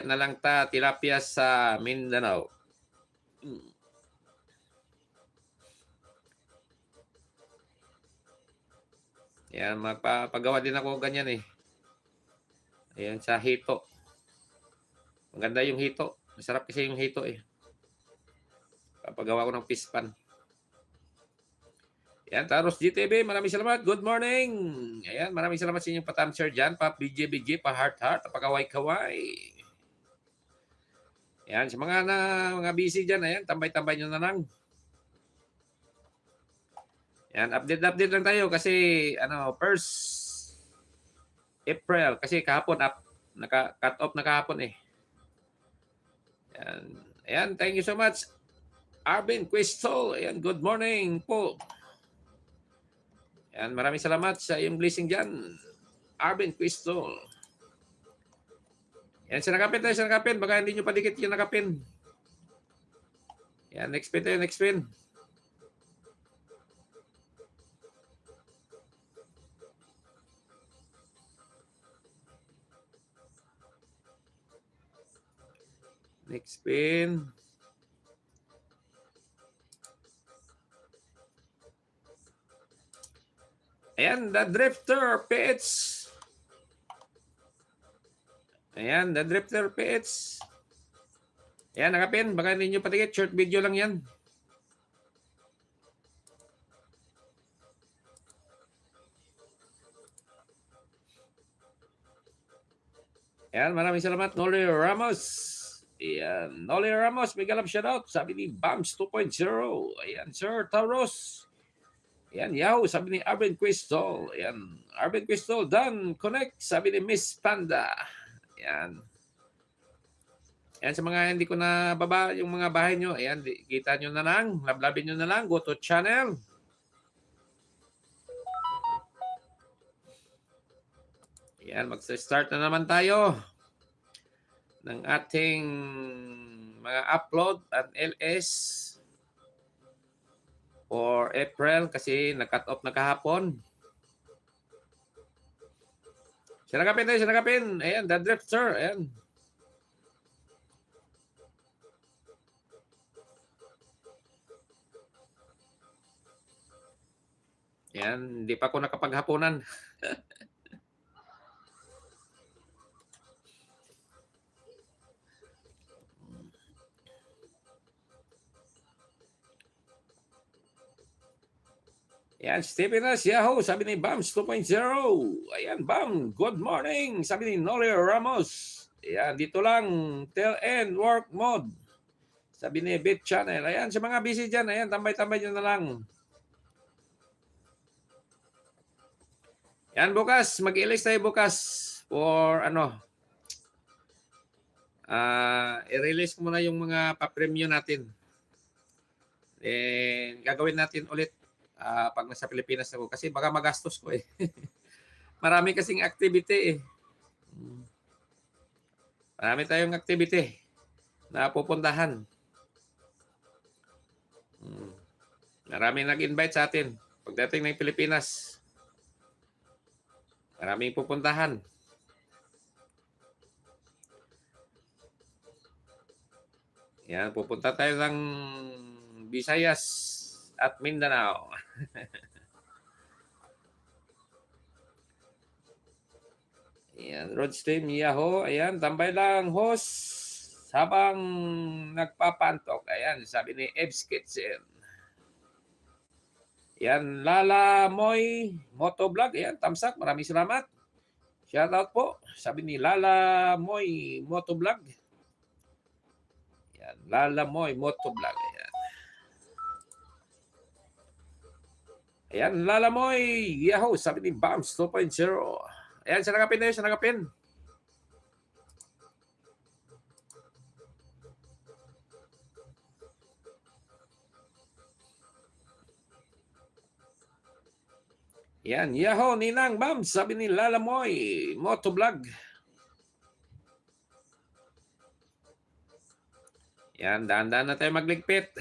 na lang ta tilapia sa Mindanao. Yan, magpapagawa din ako ganyan eh. Ayan, sa hito. Maganda yung hito. Masarap kasi yung hito eh. Papagawa ko ng pispan. Ayan, Taros GTV, maraming salamat. Good morning. Ayan, maraming salamat sa inyong patamsir dyan. Pap BJ, pa heart, pakaway-kaway. Ayan, sa mga busy dyan, ayan, tambay-tambay nyo na lang. Ayan, update lang tayo kasi, first April, kasi kahapon, naka-cut off na kahapon eh. Ayan, ayan, thank you so much. Arvin Quistol, ayan, good morning po. Ayan, maraming salamat sa iyong blessing dyan. Arvin Quistol. Ayan, sinakapin tayo, sinakapin. Baka hindi nyo padikit yung nakapin. Ayan, next pin tayo, next pin. Next pin. Ayan, the Drifter PH. Ayan, the Drifter PH. Ayan, nakapin. Baka hindi nyo patikit. Short video lang yan. Ayan, maraming salamat. Noli Ramos. Ayan, Noli Ramos. Mega love shoutout. Sabi ni Bams 2.0. Ayan, Sir Taros. Ayan, Yahoo, sabi ni Arvin Quistol. Ayan, Arvin Quistol, done, connect, sabi ni Miss Panda. Ayan. Ayan, sa mga hindi ko na baba yung mga bahay nyo, ayan, kita nyo na lang, lablabin nyo na lang, go to channel. Ayan, mag-start na naman tayo ng ating mga upload at LS for April kasi nag-cut off na kahapon. Sinakapin tayo, sinakapin. Ayan, the Drifter. Ayan. Ayan, hindi pa ako nakapaghapunan. Ayan, Stephen S. Yahoo, sabi ni Bams 2.0. Ayan, Bam, good morning. Sabi ni Noli Ramos. Ayan, dito lang, till end work mode. Sabi ni Bit Channel. Ayan, sa mga busy dyan, ayan, tambay-tambay nyo na lang. Ayan, bukas, mag-ilis tayo bukas for i-release ko muna yung mga pa-premium natin. Then, gagawin natin ulit pag nasa Pilipinas ako kasi baka magastos ko eh. Marami kasing activity eh. Marami tayong activity na pupuntahan. Maraming nag-invite sa atin pagdating ng Pilipinas. Maraming pupuntahan. Yan, pupunta tayo ng Visayas at Mindanao. Ayan, Roadstream Yahoo. Ayan, tambay lang, host. Habang nagpapantok. Ayan, sabi ni Ebs Kitchen. Ayan, Lala Moy Motovlog. Ayan, tamsak. Maraming salamat. Shoutout po. Sabi ni Lala Moy Motovlog. Ayan, Lala Moy Motovlog. Ayan. Ayan, Lala Moy Yahoo. Sabi ni Bams 2.0. Ayan, sinakapin na yun, sinakapin. Yan, Yahoo, Ninang Bams, sabi ni Lalamoy, Motovlog. Yan, dahan-dahan na tayo magligpit.